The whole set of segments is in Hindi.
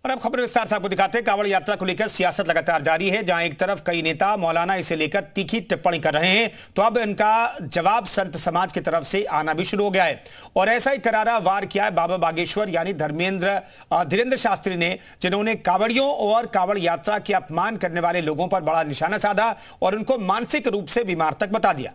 और अब खबर विस्तार से आपको दिखाते हैं। कांवड़ यात्रा को लेकर सियासत लगातार जारी है। जहां एक तरफ कई नेता मौलाना इसे लेकर तीखी टिप्पणी कर रहे हैं, तो अब इनका जवाब संत समाज की तरफ से आना भी शुरू हो गया है। और ऐसा ही करारा वार किया है बाबा बागेश्वर यानी धीरेंद्र शास्त्री ने, जिन्होंने कांवड़ियों और कांवड़ यात्रा के अपमान करने वाले लोगों पर बड़ा निशाना साधा और उनको मानसिक रूप से बीमार तक बता दिया।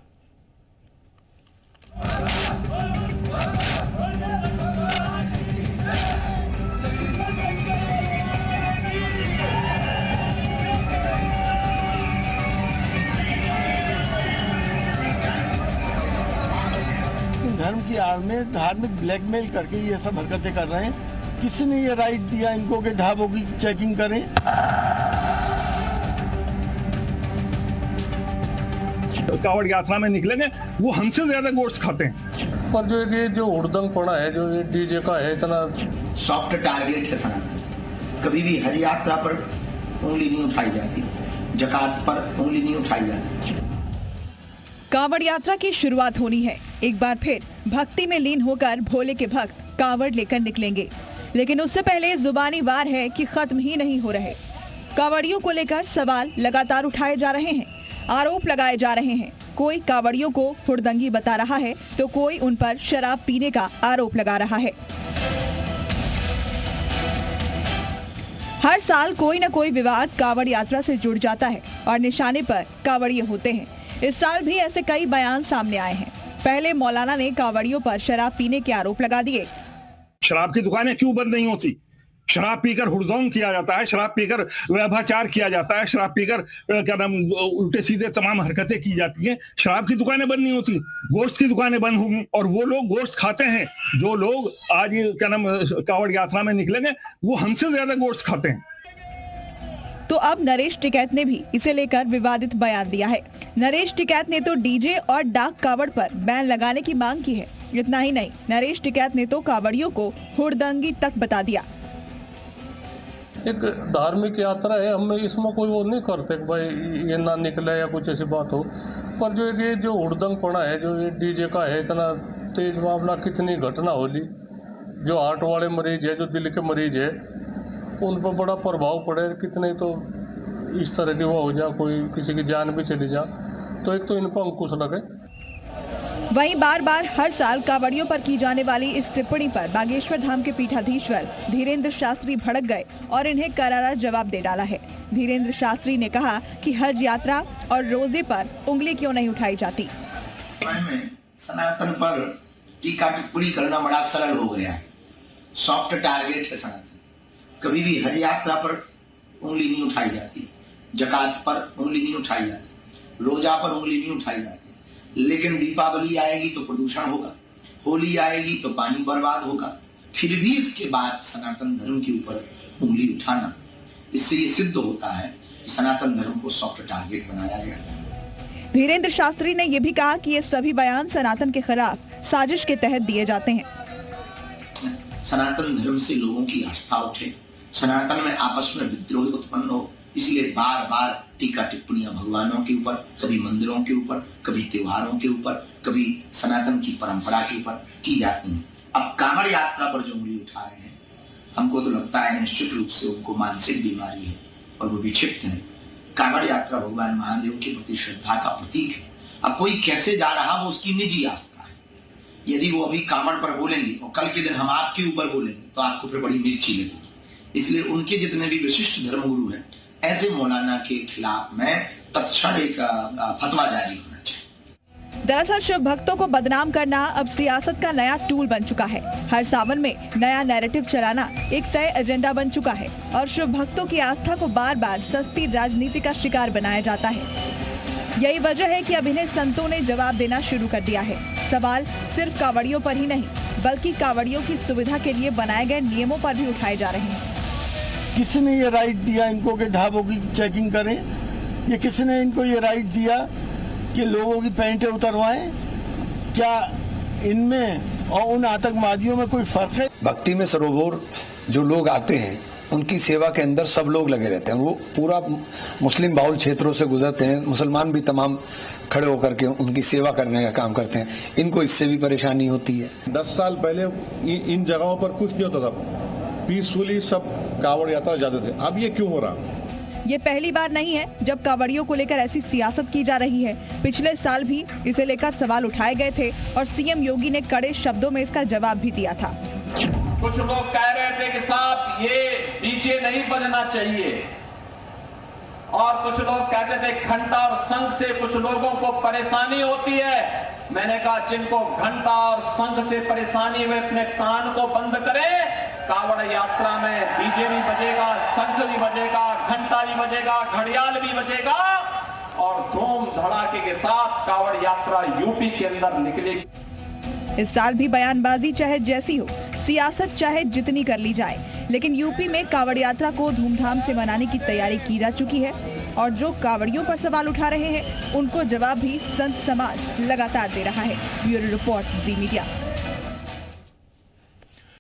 धर्म की आड़ में धार्मिक ब्लैकमेल करके ये सब हरकतें कर रहे हैं। किसी ने ये राइट दिया इनको कि ढाबों की चेकिंग करें? कांवड़ यात्रा में निकलेंगे वो हमसे ज्यादा गोश्त खाते हैं। पर जो ये जो उड़दंग पड़ा है, जो ये डीजे का है, इतना सॉफ्ट टारगेट है सनातन। कभी भी हज यात्रा पर उंगली नहीं उठाई जाती, जकात पर उंगली नहीं उठाई जाती। कांवड़ यात्रा की शुरुआत होनी है। एक बार फिर भक्ति में लीन होकर भोले के भक्त कांवड़ लेकर निकलेंगे, लेकिन उससे पहले जुबानी वार है कि खत्म ही नहीं हो रहे। कांवड़ियों को लेकर सवाल लगातार उठाए जा रहे हैं, आरोप लगाए जा रहे हैं। कोई कांवड़ियों को हुड़दंगी बता रहा है तो कोई उन पर शराब पीने का आरोप लगा रहा है। हर साल कोई न कोई विवाद कांवड़ यात्रा से जुड़ जाता है और निशाने पर कांवड़िए होते हैं। इस साल भी ऐसे कई बयान सामने आए हैं। पहले मौलाना ने कांवड़ियों पर शराब पीने के आरोप लगा दिए। शराब की दुकानें क्यों बंद नहीं होती? शराब पीकर हुड़दंग किया जाता है, शराब पीकर व्यभिचार किया जाता है, शराब पीकर क्या नाम उल्टे सीधे तमाम हरकतें की जाती हैं। शराब की दुकानें बंद नहीं होती, गोश्त की दुकानें बंद होंगी और वो लोग गोश्त खाते हैं। जो लोग आज ये क्या नाम कांवड़ यात्रा में निकलेंगे वो हमसे ज्यादा गोश्त खाते हैं। तो अब नरेश टिकैत ने भी इसे लेकर विवादित बयान दिया है। नरेश टिकैत ने तो डीजे और डाक कांवड़ पर बैन लगाने की मांग की है। इतना ही नहीं, नरेश टिकैत ने तो कांवड़ियों को हुड़दंगी तक बता दिया। एक धार्मिक यात्रा है, हम इसमें कोई वो नहीं करते कि भाई ये ना निकले या कुछ ऐसी बात हो। पर जो ये जो हुड़दंग पड़ा है, जो ये डीजे का है, इतना तेज मामला, कितनी घटना होली। जो हार्ट वाले मरीज है, जो दिल के मरीज है, उन पर बड़ा प्रभाव पड़े। कितने तो इस तरह की वो हो जा, कोई किसी की जान भी चली जा, तो एक तो इन पर अंकुश लगे। वहीं बार बार हर साल कांवड़ियों पर की जाने वाली इस टिप्पणी पर बागेश्वर धाम के पीठाधीश्वर धीरेंद्र शास्त्री भड़क गए और इन्हें करारा जवाब दे डाला है। धीरेंद्र शास्त्री ने कहा कि हज यात्रा और रोजे पर उंगली क्यों नहीं उठाई जाती। सनातन पर टीका टिप्पणी करना बड़ा सरल हो गया है। सॉफ्ट टारगेट है सनातन। कभी भी हज यात्रा पर उंगली नहीं उठाई जाती, जकात पर उंगली नहीं उठाई जाती, रोजा पर उंगली नहीं उठाई जाती। लेकिन दीपावली आएगी तो प्रदूषण होगा, होली आएगी तो पानी बर्बाद होगा। फिर भी इसके बाद सनातन धर्म के ऊपर उंगली उठाना, इससे ये सिद्ध होता है कि सनातन धर्म को सॉफ्ट टारगेट बनाया गया। धीरेंद्र शास्त्री ने यह भी कहा कि ये सभी बयान सनातन के खिलाफ साजिश के तहत दिए जाते हैं। सनातन धर्म से लोगों की आस्था उठे, सनातन में आपस में विद्रोह उत्पन्न हो, इसलिए बार बार टीका टिप्पणियां भगवानों के ऊपर, कभी मंदिरों के ऊपर, कभी त्योहारों के ऊपर, कभी सनातन की परंपरा के ऊपर की जाती हैं। अब कांवड़ यात्रा पर जो उंगली उठा रहे हैं, हमको तो लगता है निश्चित रूप से उनको मानसिक बीमारी है और वो विक्षिप्त है। कांवड़ यात्रा भगवान महादेव के प्रति श्रद्धा का प्रतीक है। अब कोई कैसे जा रहा वो उसकी निजी आस्था है। यदि वो अभी कांवड़ पर बोलेंगे और कल के दिन हम आपके ऊपर बोलेंगे तो आपको फिर बड़ी मिर्ची लगेगी। इसलिए उनके जितने भी विशिष्ट धर्मगुरु हैं, ऐसे मौलाना के खिलाफ में तत्क्षण एक फतवा जारी होना चाहिए। दरअसल शिव भक्तों को बदनाम करना अब सियासत का नया टूल बन चुका है। हर सावन में नया नैरेटिव चलाना एक तय एजेंडा बन चुका है और शिव भक्तों की आस्था को बार बार सस्ती राजनीति का शिकार बनाया जाता है। यही वजह है कि अब इन्हें संतों ने जवाब देना शुरू कर दिया है। सवाल सिर्फ कांवड़ियों पर ही नहीं, बल्कि कांवड़ियों की सुविधा के लिए बनाए गए नियमों पर भी उठाए जा रहे हैं। किसी ने ये राइट दिया इनको कि ढाबों की चेकिंग करें? ये किसी ने इनको ये राइट दिया कि लोगों की पैंटें उतरवाएं? क्या इनमें और उन आतंकवादियों में कोई फर्क है? भक्ति में सरोवर जो लोग आते हैं उनकी सेवा के अंदर सब लोग लगे रहते हैं। वो पूरा मुस्लिम बाहुल क्षेत्रों से गुजरते हैं, मुसलमान भी तमाम खड़े होकर के उनकी सेवा करने का काम करते हैं। इनको इससे भी परेशानी होती है। 10 साल पहले इन जगहों पर कुछ नहीं होता था। पीसफुली सब कांवड़ यात्रा जाते थे। अब ये क्यों हो रहा? ये पहली बार नहीं है जब कांवड़ियों को लेकर ऐसी सियासत की जा रही है। पिछले साल भी इसे लेकर सवाल उठाए गए थे और सीएम योगी ने कड़े शब्दों में इसका जवाब भी दिया था। कुछ लोग कह रहे थे कि साहब ये डीजे नहीं बजना चाहिए, और कुछ लोग कहते थे घंटा और शंख से कुछ लोगों को परेशानी होती है। मैंने कहा जिनको घंटा और शंख से परेशानी हुई अपने कान को बंद करें। कांवड़ यात्रा में डीजे भी बजेगा, शंख भी बजेगा, घंटा भी बजेगा, घड़ियाल भी बजेगा और धूम धड़ाके के साथ कांवड़ यात्रा यूपी के अंदर निकलेगी। इस साल भी बयानबाजी चाहे जैसी हो, सियासत चाहे जितनी कर ली जाए, लेकिन यूपी में कांवड़ यात्रा को धूमधाम से मनाने की तैयारी की जा चुकी है और जो कांवड़ियों पर सवाल उठा रहे हैं उनको जवाब भी संत समाज लगातार दे रहा है। ब्यूरो रिपोर्ट, जी मीडिया।